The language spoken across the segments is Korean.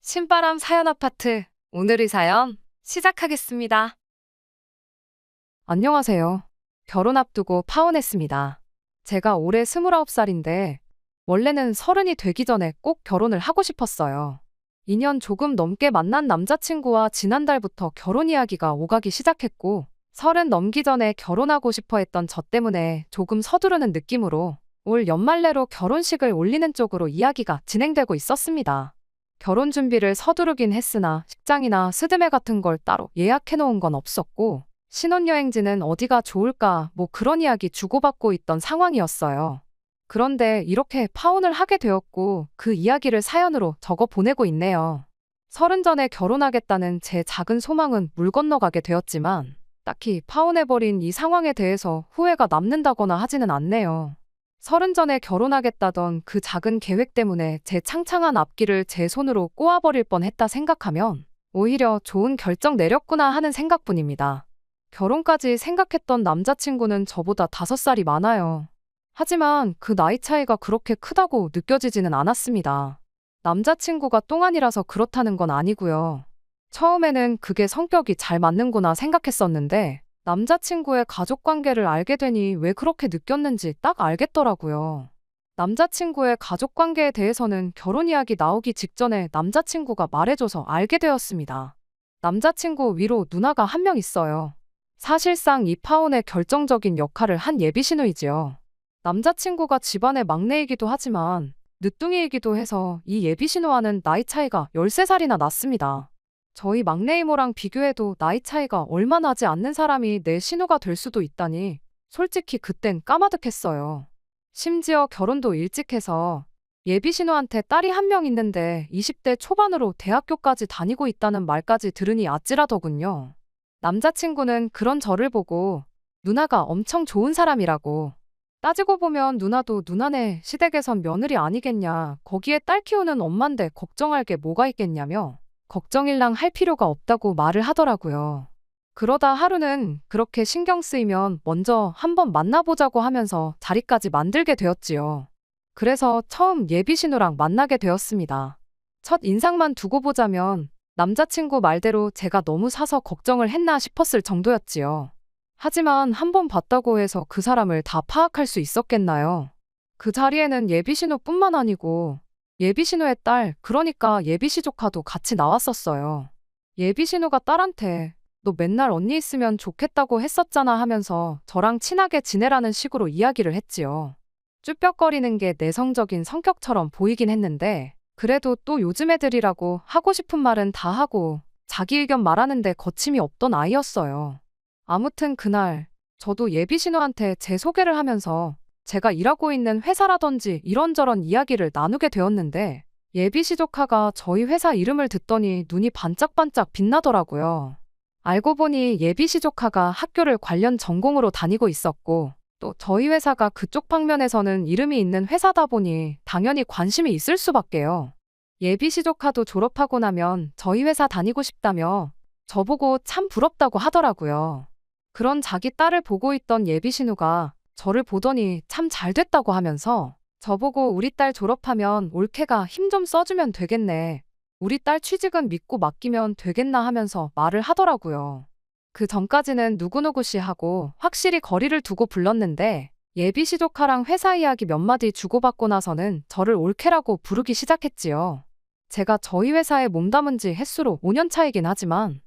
신바람 사연 아파트. 오늘의 사연 시작하겠습니다. 안녕하세요. 결혼 앞두고 파혼했습니다. 제가 올해 29살인데 원래는 30이 되기 전에 꼭 결혼을 하고 싶었어요. 2년 조금 넘게 만난 남자친구와 지난달부터 결혼 이야기가 오가기 시작했고 30 넘기 전에 결혼하고 싶어 했던 저 때문에 조금 서두르는 느낌으로 올 연말 내로 결혼식을 올리는 쪽으로 이야기가 진행되고 있었습니다. 결혼 준비를 서두르긴 했으나 식장이나 스드메 같은 걸 따로 예약해 놓은 건 없었고 신혼여행지는 어디가 좋을까 뭐 그런 이야기 주고받고 있던 상황이었어요. 그런데 이렇게 파혼을 하게 되었고 그 이야기를 사연으로 적어 보내고 있네요. 30 전에 결혼하겠다는 제 작은 소망은 물 건너가게 되었지만 딱히 파혼해버린 이 상황에 대해서 후회가 남는다거나 하지는 않네요. 30 전에 결혼하겠다던 그 작은 계획 때문에 제 창창한 앞길을 제 손으로 꼬아버릴 뻔했다 생각하면 오히려 좋은 결정 내렸구나 하는 생각뿐입니다. 결혼까지 생각했던 남자친구는 저보다 5살이 많아요. 하지만 그 나이 차이가 그렇게 크다고 느껴지지는 않았습니다. 남자친구가 똥안이라서 그렇다는 건 아니고요. 처음에는 그게 성격이 잘 맞는구나 생각했었는데 남자친구의 가족관계를 알게 되니 왜 그렇게 느꼈는지 딱 알겠더라고요. 남자친구의 가족관계에 대해서는 결혼 이야기 나오기 직전에 남자친구가 말해줘서 알게 되었습니다. 남자친구 위로 누나가 한 명 있어요. 사실상 이 파혼의 결정적인 역할을 한 예비신우이지요. 남자친구가 집안의 막내이기도 하지만 늦둥이이기도 해서 이 예비신우와는 나이 차이가 13살이나 났습니다. 저희 막내 이모랑 비교해도 나이 차이가 얼마 나지 않는 사람이 내 신우가 될 수도 있다니 솔직히 그땐 까마득했어요. 심지어 결혼도 일찍 해서 예비 신우한테 딸이 한 명 있는데 20대 초반으로 대학교까지 다니고 있다는 말까지 들으니 아찔하더군요. 남자친구는 그런 저를 보고 누나가 엄청 좋은 사람이라고. 따지고 보면 누나도 누나네 시댁에선 며느리 아니겠냐. 거기에 딸 키우는 엄만데 걱정할 게 뭐가 있겠냐며 걱정일랑 할 필요가 없다고 말을 하더라고요. 그러다 하루는 그렇게 신경 쓰이면 먼저 한번 만나보자고 하면서 자리까지 만들게 되었지요. 그래서 처음 예비신우랑 만나게 되었습니다. 첫 인상만 두고 보자면 남자친구 말대로 제가 너무 사서 걱정을 했나 싶었을 정도였지요. 하지만 한번 봤다고 해서 그 사람을 다 파악할 수 있었겠나요? 그 자리에는 예비신우뿐만 아니고 예비신우의 딸, 그러니까 예비시조카도 같이 나왔었어요. 예비신우가 딸한테 너 맨날 언니 있으면 좋겠다고 했었잖아 하면서 저랑 친하게 지내라는 식으로 이야기를 했지요. 쭈뼛거리는 게 내성적인 성격처럼 보이긴 했는데 그래도 또 요즘 애들이라고 하고 싶은 말은 다 하고 자기 의견 말하는데 거침이 없던 아이였어요. 아무튼 그날 저도 예비신우한테 제 소개를 하면서 제가 일하고 있는 회사라든지 이런저런 이야기를 나누게 되었는데 예비시조카가 저희 회사 이름을 듣더니 눈이 반짝반짝 빛나더라고요. 알고 보니 예비시조카가 학교를 관련 전공으로 다니고 있었고 또 저희 회사가 그쪽 방면에서는 이름이 있는 회사다 보니 당연히 관심이 있을 수밖에요. 예비시조카도 졸업하고 나면 저희 회사 다니고 싶다며 저보고 참 부럽다고 하더라고요. 그런 자기 딸을 보고 있던 예비신우가 저를 보더니 참 잘됐다고 하면서 저보고 우리 딸 졸업하면 올케가 힘 좀 써주면 되겠네. 우리 딸 취직은 믿고 맡기면 되겠나 하면서 말을 하더라고요. 그 전까지는 누구누구 씨 하고 확실히 거리를 두고 불렀는데 예비시조카랑 회사 이야기 몇 마디 주고받고 나서는 저를 올케라고 부르기 시작했지요. 제가 저희 회사에 몸담은 지 햇수로 5년 차이긴 하지만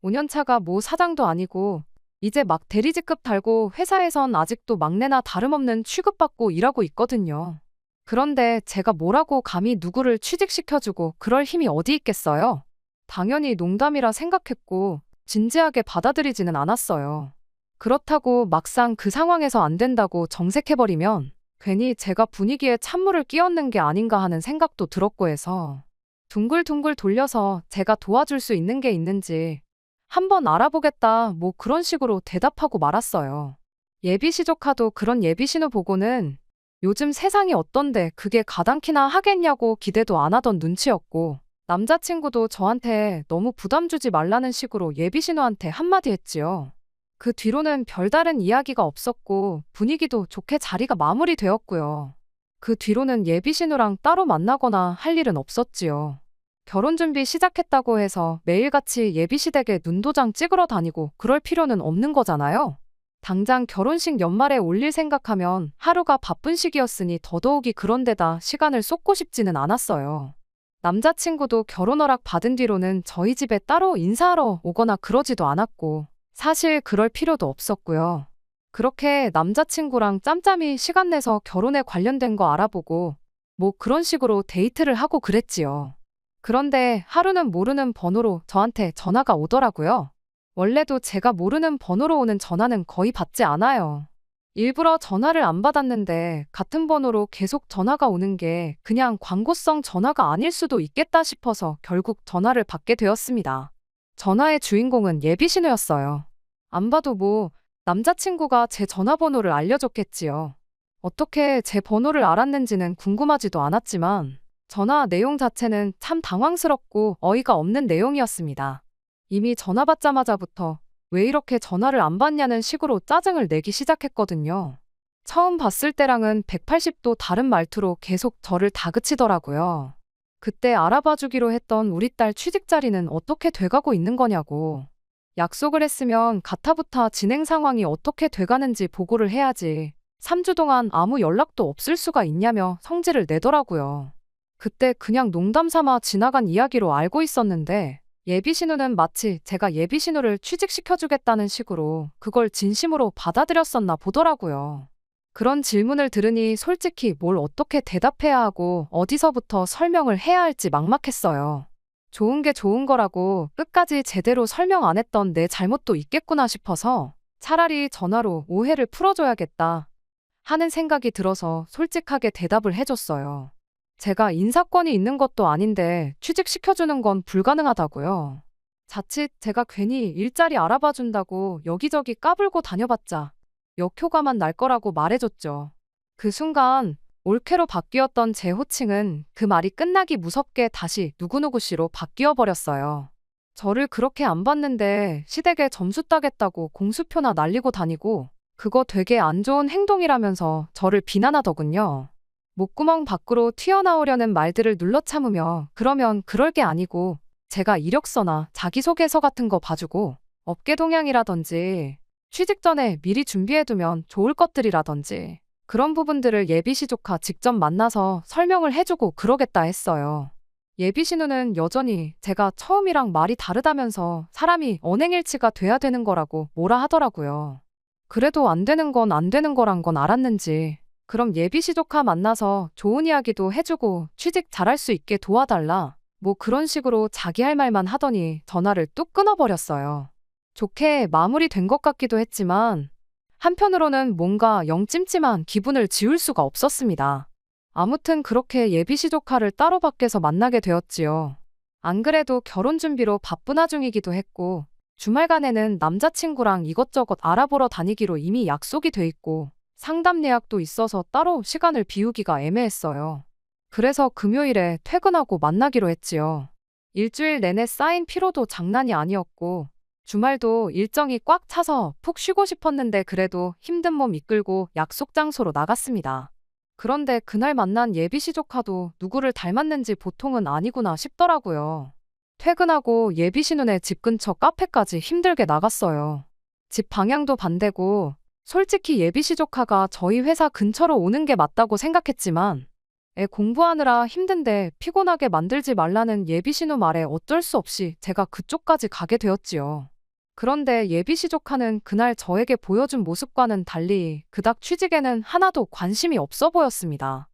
5년 차가 뭐 사장도 아니고 이제 막 대리직급 달고 회사에선 아직도 막내나 다름없는 취급받고 일하고 있거든요. 그런데 제가 뭐라고 감히 누구를 취직시켜주고 그럴 힘이 어디 있겠어요? 당연히 농담이라 생각했고 진지하게 받아들이지는 않았어요. 그렇다고 막상 그 상황에서 안 된다고 정색해버리면 괜히 제가 분위기에 찬물을 끼얹는 게 아닌가 하는 생각도 들었고 해서 둥글둥글 돌려서 제가 도와줄 수 있는 게 있는지 한번 알아보겠다 뭐 그런 식으로 대답하고 말았어요. 예비시조카도 그런 예비신우 보고는 요즘 세상이 어떤데 그게 가당키나 하겠냐고 기대도 안 하던 눈치였고 남자친구도 저한테 너무 부담 주지 말라는 식으로 예비신우한테 한마디 했지요. 그 뒤로는 별다른 이야기가 없었고 분위기도 좋게 자리가 마무리되었고요. 그 뒤로는 예비신우랑 따로 만나거나 할 일은 없었지요. 결혼 준비 시작했다고 해서 매일같이 예비시댁에 눈도장 찍으러 다니고 그럴 필요는 없는 거잖아요. 당장 결혼식 연말에 올릴 생각하면 하루가 바쁜 시기였으니 더더욱이 그런 데다 시간을 쏟고 싶지는 않았어요. 남자친구도 결혼 허락 받은 뒤로는 저희 집에 따로 인사하러 오거나 그러지도 않았고, 사실 그럴 필요도 없었고요. 그렇게 남자친구랑 짬짬이 시간 내서 결혼에 관련된 거 알아보고, 뭐 그런 식으로 데이트를 하고 그랬지요. 그런데 하루는 모르는 번호로 저한테 전화가 오더라고요. 원래도 제가 모르는 번호로 오는 전화는 거의 받지 않아요. 일부러 전화를 안 받았는데 같은 번호로 계속 전화가 오는 게 그냥 광고성 전화가 아닐 수도 있겠다 싶어서 결국 전화를 받게 되었습니다. 전화의 주인공은 예비신우였어요. 안 봐도 뭐 남자친구가 제 전화번호를 알려줬겠지요. 어떻게 제 번호를 알았는지는 궁금하지도 않았지만 전화 내용 자체는 참 당황스럽고 어이가 없는 내용이었습니다. 이미 전화 받자마자부터 왜 이렇게 전화를 안 받냐는 식으로 짜증을 내기 시작했거든요. 처음 봤을 때랑은 180도 다른 말투로 계속 저를 다그치더라고요. 그때 알아봐 주기로 했던 우리 딸 취직 자리는 어떻게 돼가고 있는 거냐고. 약속을 했으면 가타부타 진행 상황이 어떻게 돼가는지 보고를 해야지. 3주 동안 아무 연락도 없을 수가 있냐며 성질을 내더라고요. 그때 그냥 농담 삼아 지나간 이야기로 알고 있었는데 예비신우는 마치 제가 예비신우를 취직시켜주겠다는 식으로 그걸 진심으로 받아들였었나 보더라고요. 그런 질문을 들으니 솔직히 뭘 어떻게 대답해야 하고 어디서부터 설명을 해야 할지 막막했어요. 좋은 게 좋은 거라고 끝까지 제대로 설명 안 했던 내 잘못도 있겠구나 싶어서 차라리 전화로 오해를 풀어줘야겠다 하는 생각이 들어서 솔직하게 대답을 해줬어요. 제가 인사권이 있는 것도 아닌데 취직시켜주는 건 불가능하다고요. 자칫 제가 괜히 일자리 알아봐준다고 여기저기 까불고 다녀봤자 역효과만 날 거라고 말해줬죠. 그 순간 올케로 바뀌었던 제 호칭은 그 말이 끝나기 무섭게 다시 누구누구 씨로 바뀌어 버렸어요. 저를 그렇게 안 봤는데 시댁에 점수 따겠다고 공수표나 날리고 다니고 그거 되게 안 좋은 행동이라면서 저를 비난하더군요. 목구멍 밖으로 튀어나오려는 말들을 눌러 참으며 그러면 그럴 게 아니고 제가 이력서나 자기소개서 같은 거 봐주고 업계 동향이라든지 취직 전에 미리 준비해두면 좋을 것들이라든지 그런 부분들을 예비시조카 직접 만나서 설명을 해주고 그러겠다 했어요. 예비신우는 여전히 제가 처음이랑 말이 다르다면서 사람이 언행일치가 돼야 되는 거라고 뭐라 하더라고요. 그래도 안 되는 건 안 되는 거란 건 알았는지 그럼 예비시조카 만나서 좋은 이야기도 해주고 취직 잘할 수 있게 도와달라. 뭐 그런 식으로 자기 할 말만 하더니 전화를 뚝 끊어버렸어요. 좋게 마무리된 것 같기도 했지만 한편으로는 뭔가 영 찜찜한 기분을 지울 수가 없었습니다. 아무튼 그렇게 예비시조카를 따로 밖에서 만나게 되었지요. 안 그래도 결혼 준비로 바쁜 와중이기도 했고 주말간에는 남자친구랑 이것저것 알아보러 다니기로 이미 약속이 돼 있고 상담 예약도 있어서 따로 시간을 비우기가 애매했어요. 그래서 금요일에 퇴근하고 만나기로 했지요. 일주일 내내 쌓인 피로도 장난이 아니었고 주말도 일정이 꽉 차서 푹 쉬고 싶었는데 그래도 힘든 몸 이끌고 약속 장소로 나갔습니다. 그런데 그날 만난 예비시조카도 누구를 닮았는지 보통은 아니구나 싶더라고요. 퇴근하고 예비신우네 집 근처 카페까지 힘들게 나갔어요. 집 방향도 반대고 솔직히 예비시조카가 저희 회사 근처로 오는 게 맞다고 생각했지만 애 공부하느라 힘든데 피곤하게 만들지 말라는 예비신우 말에 어쩔 수 없이 제가 그쪽까지 가게 되었지요. 그런데 예비시조카는 그날 저에게 보여준 모습과는 달리 그닥 취직에는 하나도 관심이 없어 보였습니다.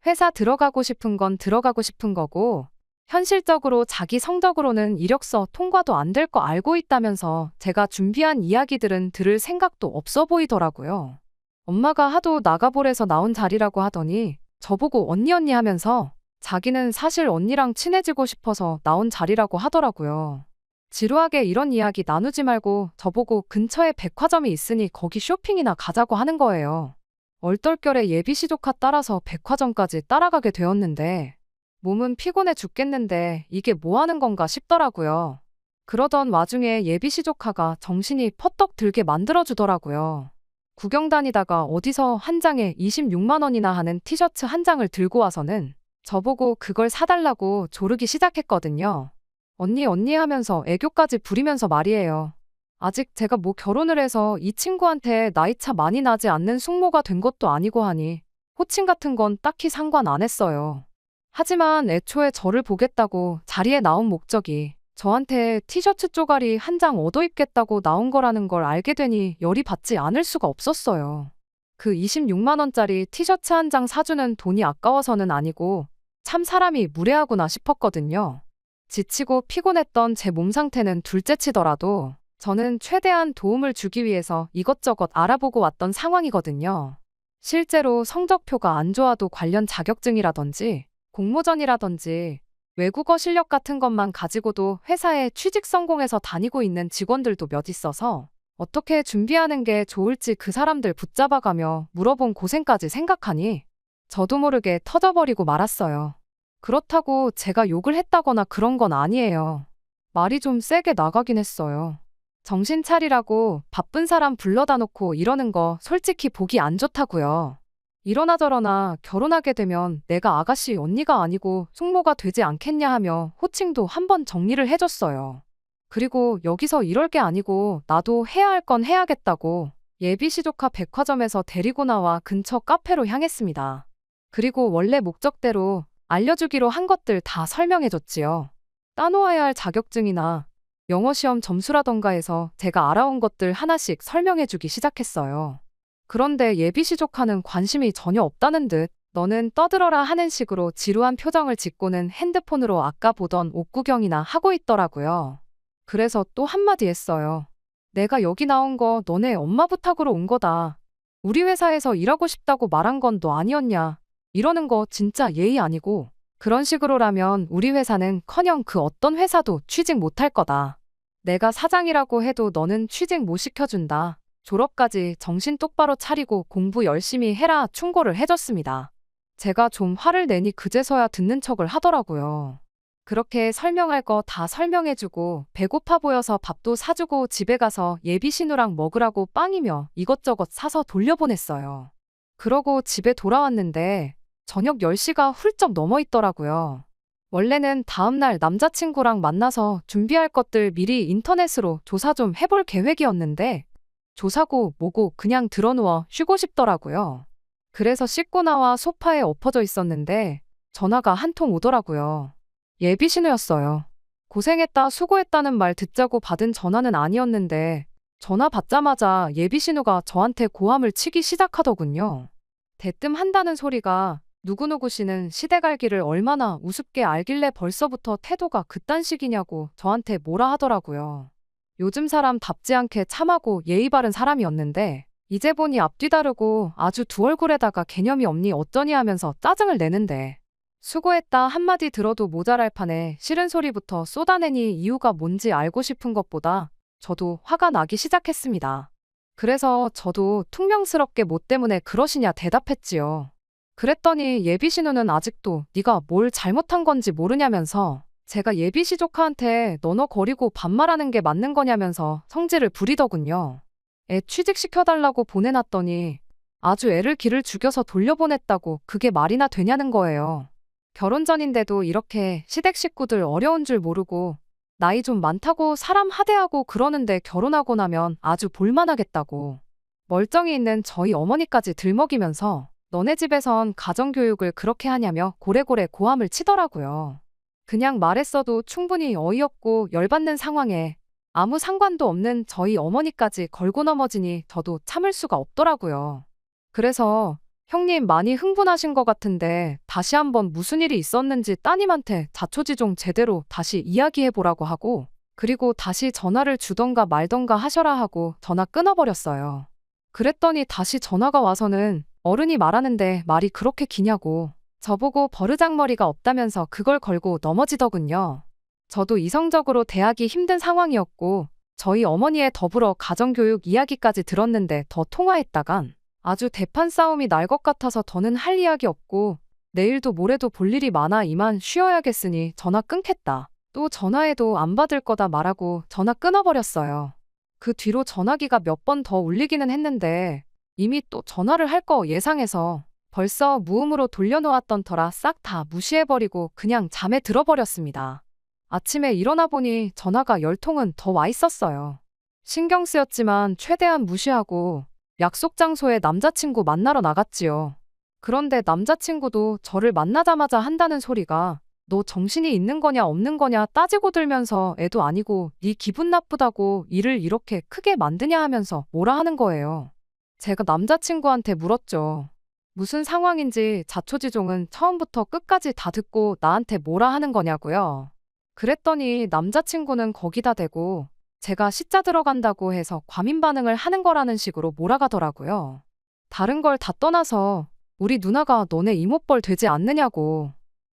회사 들어가고 싶은 건 들어가고 싶은 거고 현실적으로 자기 성적으로는 이력서 통과도 안 될 거 알고 있다면서 제가 준비한 이야기들은 들을 생각도 없어 보이더라고요. 엄마가 하도 나가보래서 나온 자리라고 하더니 저보고 언니 하면서 자기는 사실 언니랑 친해지고 싶어서 나온 자리라고 하더라고요. 지루하게 이런 이야기 나누지 말고 저보고 근처에 백화점이 있으니 거기 쇼핑이나 가자고 하는 거예요. 얼떨결에 예비시조카 따라서 백화점까지 따라가게 되었는데 몸은 피곤해 죽겠는데 이게 뭐 하는 건가 싶더라고요. 그러던 와중에 예비시조카가 정신이 퍼떡 들게 만들어주더라고요. 구경 다니다가 어디서 한 장에 26만 원이나 하는 티셔츠 한 장을 들고 와서는 저보고 그걸 사달라고 조르기 시작했거든요. 언니 언니 하면서 애교까지 부리면서 말이에요. 아직 제가 뭐 결혼을 해서 이 친구한테 나이차 많이 나지 않는 숙모가 된 것도 아니고 하니 호칭 같은 건 딱히 상관 안 했어요. 하지만 애초에 저를 보겠다고 자리에 나온 목적이 저한테 티셔츠 쪼가리 한 장 얻어 입겠다고 나온 거라는 걸 알게 되니 열이 받지 않을 수가 없었어요. 그 26만 원짜리 티셔츠 한 장 사주는 돈이 아까워서는 아니고 참 사람이 무례하구나 싶었거든요. 지치고 피곤했던 제 몸 상태는 둘째치더라도 저는 최대한 도움을 주기 위해서 이것저것 알아보고 왔던 상황이거든요. 실제로 성적표가 안 좋아도 관련 자격증이라든지 공모전이라든지 외국어 실력 같은 것만 가지고도 회사에 취직 성공해서 다니고 있는 직원들도 몇 있어서 어떻게 준비하는 게 좋을지 그 사람들 붙잡아가며 물어본 고생까지 생각하니 저도 모르게 터져버리고 말았어요. 그렇다고 제가 욕을 했다거나 그런 건 아니에요. 말이 좀 세게 나가긴 했어요. 정신 차리라고 바쁜 사람 불러다 놓고 이러는 거 솔직히 보기 안 좋다고요. 이러나 저러나 결혼하게 되면 내가 아가씨 언니가 아니고 숙모가 되지 않겠냐 하며 호칭도 한번 정리를 해줬어요. 그리고 여기서 이럴 게 아니고 나도 해야 할 건 해야겠다고 예비시 조카 백화점에서 데리고 나와 근처 카페로 향했습니다. 그리고 원래 목적대로 알려주기로 한 것들 다 설명해줬지요. 따놓아야 할 자격증이나 영어 시험 점수라던가 해서 제가 알아온 것들 하나씩 설명해주기 시작했어요. 그런데 예비시 조카는 관심이 전혀 없다는 듯 너는 떠들어라 하는 식으로 지루한 표정을 짓고는 핸드폰으로 아까 보던 옷 구경이나 하고 있더라고요. 그래서 또 한마디 했어요. 내가 여기 나온 거 너네 엄마 부탁으로 온 거다. 우리 회사에서 일하고 싶다고 말한 건 너 아니었냐. 이러는 거 진짜 예의 아니고 그런 식으로라면 우리 회사는커녕 그 어떤 회사도 취직 못할 거다. 내가 사장이라고 해도 너는 취직 못 시켜준다. 졸업까지 정신 똑바로 차리고 공부 열심히 해라 충고를 해줬습니다. 제가 좀 화를 내니 그제서야 듣는 척을 하더라고요. 그렇게 설명할 거 다 설명해주고 배고파 보여서 밥도 사주고 집에 가서 예비신우랑 먹으라고 빵이며 이것저것 사서 돌려보냈어요. 그러고 집에 돌아왔는데 저녁 10시가 훌쩍 넘어 있더라고요. 원래는 다음날 남자친구랑 만나서 준비할 것들 미리 인터넷으로 조사 좀 해볼 계획이었는데 조사고 뭐고 그냥 드러누워 쉬고 싶더라고요. 그래서 씻고 나와 소파에 엎어져 있었는데 전화가 한 통 오더라고요. 예비신우였어요. 고생했다 수고했다는 말 듣자고 받은 전화는 아니었는데 전화 받자마자 예비신우가 저한테 고함을 치기 시작하더군요. 대뜸 한다는 소리가 누구누구 씨는 시댁 알기를 얼마나 우습게 알길래 벌써부터 태도가 그딴 식이냐고 저한테 뭐라 하더라고요. 요즘 사람답지 않게 참하고 예의 바른 사람이었는데 이제 보니 앞뒤 다르고 아주 두 얼굴에다가 개념이 없니 어쩌니 하면서 짜증을 내는데 수고했다 한마디 들어도 모자랄 판에 싫은 소리부터 쏟아내니 이유가 뭔지 알고 싶은 것보다 저도 화가 나기 시작했습니다. 그래서 저도 퉁명스럽게 뭐 때문에 그러시냐 대답했지요. 그랬더니 예비신우는 아직도 네가 뭘 잘못한 건지 모르냐면서 제가 예비시 조카한테 너너거리고 반말하는 게 맞는 거냐면서 성질을 부리더군요. 애 취직시켜달라고 보내놨더니 아주 애를 기를 죽여서 돌려보냈다고 그게 말이나 되냐는 거예요. 결혼 전인데도 이렇게 시댁 식구들 어려운 줄 모르고 나이 좀 많다고 사람 하대하고 그러는데 결혼하고 나면 아주 볼만하겠다고. 멀쩡히 있는 저희 어머니까지 들먹이면서 너네 집에선 가정교육을 그렇게 하냐며 고래고래 고함을 치더라고요. 그냥 말했어도 충분히 어이없고 열받는 상황에 아무 상관도 없는 저희 어머니까지 걸고 넘어지니 저도 참을 수가 없더라고요. 그래서 형님 많이 흥분하신 것 같은데 다시 한번 무슨 일이 있었는지 따님한테 자초지종 제대로 다시 이야기해보라고 하고 그리고 다시 전화를 주던가 말던가 하셔라 하고 전화 끊어버렸어요. 그랬더니 다시 전화가 와서는 어른이 말하는데 말이 그렇게 기냐고 저보고 버르장머리가 없다면서 그걸 걸고 넘어지더군요. 저도 이성적으로 대하기 힘든 상황이었고 저희 어머니의 더불어 가정교육 이야기까지 들었는데 더 통화했다간 아주 대판 싸움이 날 것 같아서 더는 할 이야기 없고 내일도 모레도 볼 일이 많아 이만 쉬어야겠으니 전화 끊겠다. 또 전화해도 안 받을 거다 말하고 전화 끊어버렸어요. 그 뒤로 전화기가 몇 번 더 울리기는 했는데 이미 또 전화를 할 거 예상해서 벌써 무음으로 돌려놓았던 터라 싹 다 무시해버리고 그냥 잠에 들어버렸습니다. 아침에 일어나 보니 전화가 10통은 더 와 있었어요. 신경 쓰였지만 최대한 무시하고 약속 장소에 남자친구 만나러 나갔지요. 그런데 남자친구도 저를 만나자마자 한다는 소리가 너 정신이 있는 거냐 없는 거냐 따지고 들면서 애도 아니고 네 기분 나쁘다고 일을 이렇게 크게 만드냐 하면서 뭐라 하는 거예요. 제가 남자친구한테 물었죠. 무슨 상황인지 자초지종은 처음부터 끝까지 다 듣고 나한테 뭐라 하는 거냐고요. 그랬더니 남자친구는 거기다 대고 제가 시자 들어간다고 해서 과민 반응을 하는 거라는 식으로 몰아가더라고요. 다른 걸 다 떠나서 우리 누나가 너네 이모뻘 되지 않느냐고.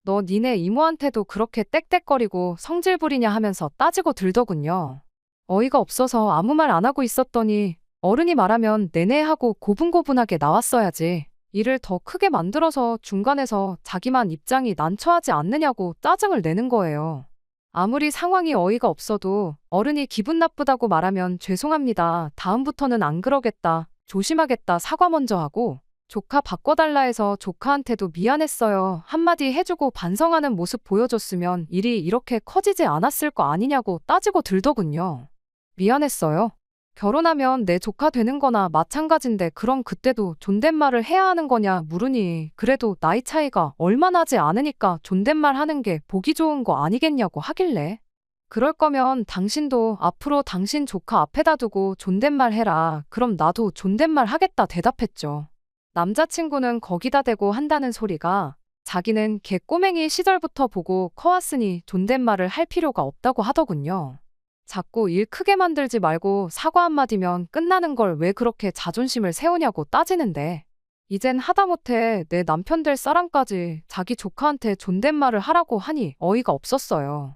너 니네 이모한테도 그렇게 떽떽거리고 성질 부리냐 하면서 따지고 들더군요. 어이가 없어서 아무 말 안 하고 있었더니 어른이 말하면 내내 하고 고분고분하게 나왔어야지. 일을 더 크게 만들어서 중간에서 자기만 입장이 난처하지 않느냐고 짜증을 내는 거예요. 아무리 상황이 어이가 없어도 어른이 기분 나쁘다고 말하면 죄송합니다. 다음부터는 안 그러겠다. 조심하겠다. 사과 먼저 하고 조카 바꿔달라 해서 조카한테도 미안했어요. 한마디 해주고 반성하는 모습 보여줬으면 일이 이렇게 커지지 않았을 거 아니냐고 따지고 들더군요. 미안했어요? 결혼하면 내 조카 되는 거나 마찬가지인데 그럼 그때도 존댓말을 해야 하는 거냐 물으니 그래도 나이 차이가 얼마 나지 않으니까 존댓말 하는 게 보기 좋은 거 아니겠냐고 하길래 그럴 거면 당신도 앞으로 당신 조카 앞에다 두고 존댓말 해라. 그럼 나도 존댓말 하겠다 대답했죠. 남자친구는 거기다 대고 한다는 소리가 자기는 걔 꼬맹이 시절부터 보고 커왔으니 존댓말을 할 필요가 없다고 하더군요. 자꾸 일 크게 만들지 말고 사과 한마디면 끝나는 걸 왜 그렇게 자존심을 세우냐고 따지는데 이젠 하다못해 내 남편 될 사람까지 자기 조카한테 존댓말을 하라고 하니 어이가 없었어요.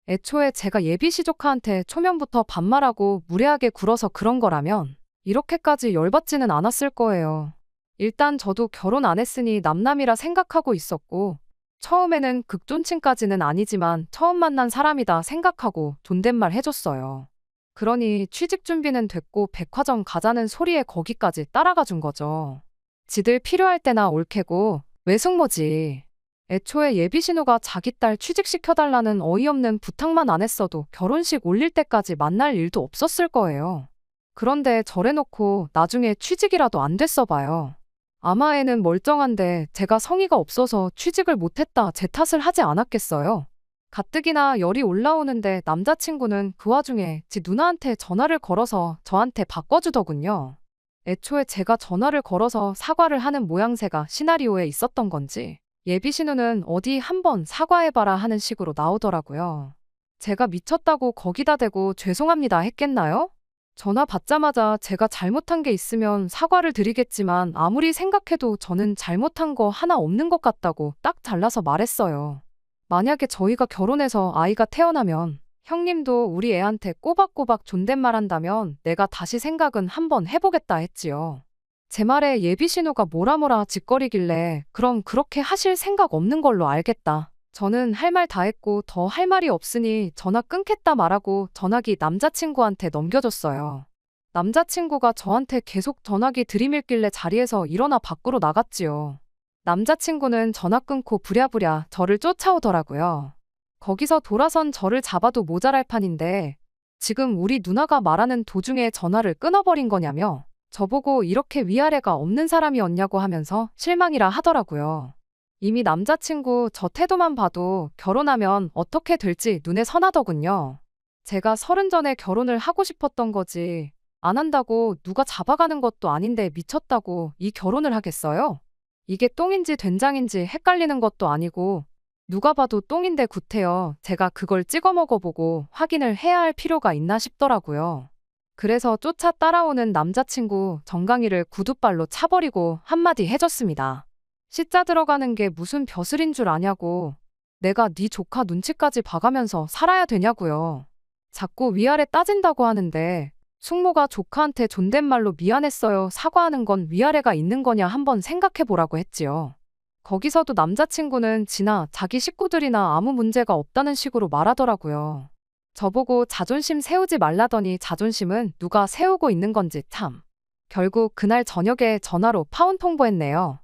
애초에 제가 예비시 조카한테 초면부터 반말하고 무례하게 굴어서 그런 거라면 이렇게까지 열받지는 않았을 거예요. 일단 저도 결혼 안 했으니 남남이라 생각하고 있었고 처음에는 극존칭까지는 아니지만 처음 만난 사람이다 생각하고 존댓말 해줬어요. 그러니 취직 준비는 됐고 백화점 가자는 소리에 거기까지 따라가 준 거죠. 지들 필요할 때나 올캐고 외숙모지. 애초에 예비신우가 자기 딸 취직시켜달라는 어이없는 부탁만 안 했어도 결혼식 올릴 때까지 만날 일도 없었을 거예요. 그런데 저래놓고 나중에 취직이라도 안 됐어 봐요. 아마 애는 멀쩡한데 제가 성의가 없어서 취직을 못했다 제 탓을 하지 않았겠어요. 가뜩이나 열이 올라오는데 남자친구는 그 와중에 지 누나한테 전화를 걸어서 저한테 바꿔주더군요. 애초에 제가 전화를 걸어서 사과를 하는 모양새가 시나리오에 있었던 건지 예비신우는 어디 한번 사과해봐라 하는 식으로 나오더라고요. 제가 미쳤다고 거기다 대고 죄송합니다 했겠나요? 전화 받자마자 제가 잘못한 게 있으면 사과를 드리겠지만 아무리 생각해도 저는 잘못한 거 하나 없는 것 같다고 딱 잘라서 말했어요. 만약에 저희가 결혼해서 아이가 태어나면 형님도 우리 애한테 꼬박꼬박 존댓말 한다면 내가 다시 생각은 한번 해보겠다 했지요. 제 말에 예비신우가 뭐라 짓거리길래 그럼 그렇게 하실 생각 없는 걸로 알겠다. 저는 할 말 다 했고 더 할 말이 없으니 전화 끊겠다 말하고 전화기 남자친구한테 넘겨줬어요. 남자친구가 저한테 계속 전화기 들이밀길래 자리에서 일어나 밖으로 나갔지요. 남자친구는 전화 끊고 부랴부랴 저를 쫓아오더라고요. 거기서 돌아선 저를 잡아도 모자랄 판인데 지금 우리 누나가 말하는 도중에 전화를 끊어버린 거냐며 저보고 이렇게 위아래가 없는 사람이었냐고 하면서 실망이라 하더라고요. 이미 남자친구 저 태도만 봐도 결혼하면 어떻게 될지 눈에 선하더군요. 제가 30 전에 결혼을 하고 싶었던 거지. 안 한다고 누가 잡아가는 것도 아닌데 미쳤다고 이 결혼을 하겠어요? 이게 똥인지 된장인지 헷갈리는 것도 아니고 누가 봐도 똥인데 구태여 제가 그걸 찍어 먹어보고 확인을 해야 할 필요가 있나 싶더라고요. 그래서 쫓아 따라오는 남자친구 정강이를 구두발로 차버리고 한마디 해줬습니다. 시자 들어가는 게 무슨 벼슬인 줄 아냐고. 내가 네 조카 눈치까지 봐가면서 살아야 되냐고요. 자꾸 위아래 따진다고 하는데 숙모가 조카한테 존댓말로 미안했어요 사과하는 건 위아래가 있는 거냐 한번 생각해보라고 했지요. 거기서도 남자친구는 지나 자기 식구들이나 아무 문제가 없다는 식으로 말하더라고요. 저보고 자존심 세우지 말라더니 자존심은 누가 세우고 있는 건지 참. 결국 그날 저녁에 전화로 파혼 통보했네요.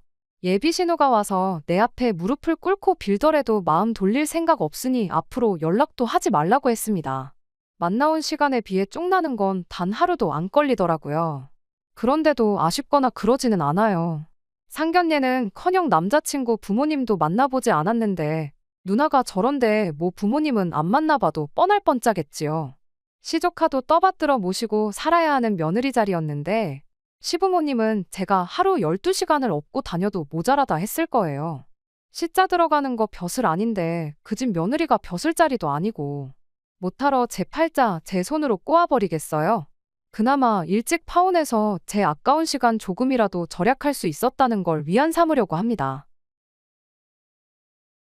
예비 신호가 와서 내 앞에 무릎을 꿇고 빌더라도 마음 돌릴 생각 없으니 앞으로 연락도 하지 말라고 했습니다. 만나온 시간에 비해 쫑나는 건 단 하루도 안 걸리더라고요. 그런데도 아쉽거나 그러지는 않아요. 상견례는커녕 남자친구 부모님도 만나보지 않았는데 누나가 저런데 뭐 부모님은 안 만나봐도 뻔할 뻔짜겠지요. 시조카도 떠받들어 모시고 살아야 하는 며느리 자리였는데 시부모님은 제가 하루 12시간을 업고 다녀도 모자라다 했을 거예요. 시자 들어가는 거 벼슬 아닌데 그 집 며느리가 벼슬 자리도 아니고 못하러 제 팔자 제 손으로 꼬아버리겠어요? 그나마 일찍 파혼해서 제 아까운 시간 조금이라도 절약할 수 있었다는 걸 위안 삼으려고 합니다.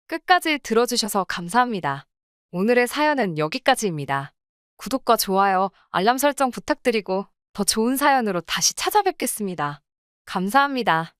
끝까지 들어주셔서 감사합니다. 오늘의 사연은 여기까지입니다. 구독과 좋아요, 알람 설정 부탁드리고 더 좋은 사연으로 다시 찾아뵙겠습니다. 감사합니다.